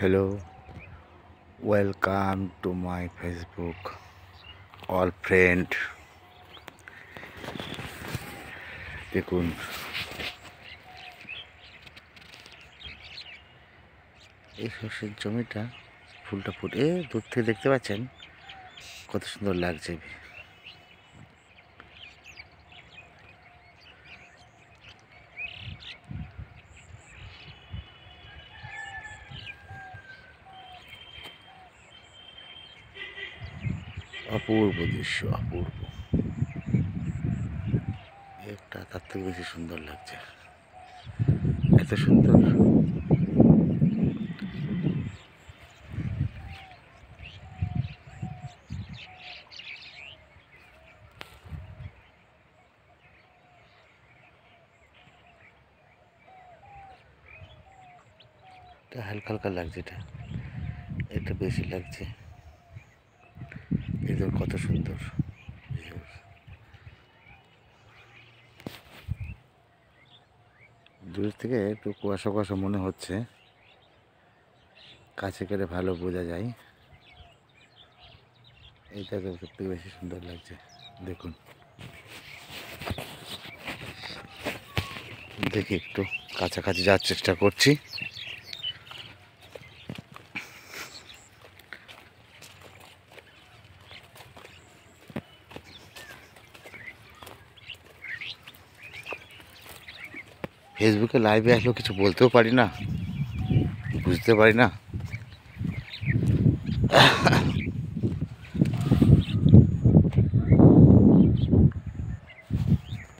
Hello, welcome to my Facebook all friend। দেখুন এই সর্ষের জমিটা ফুলটা ফুটে দূর থেকে দেখতে পাচ্ছেন কত সুন্দর লাগছে। অপূর্ব দৃশ্য, অপূর্ব। একটা তার থেকে বেশি সুন্দর লাগছে, এত সুন্দর। এটা হালকা হালকা লাগছে, এটা এটা বেশি লাগছে। এদের কত সুন্দর। দূর থেকে একটু কুয়াশা কুয়াশা মনে হচ্ছে, কাছে করে ভালো বোঝা যায়। এইটা সব থেকে বেশি সুন্দর লাগছে। দেখুন, দেখি একটু কাছাকাছি যাওয়ার চেষ্টা করছি। ফেসবুকে লাইভে আসলেও কিছু বলতেও পারি না, বুঝতে পারি না।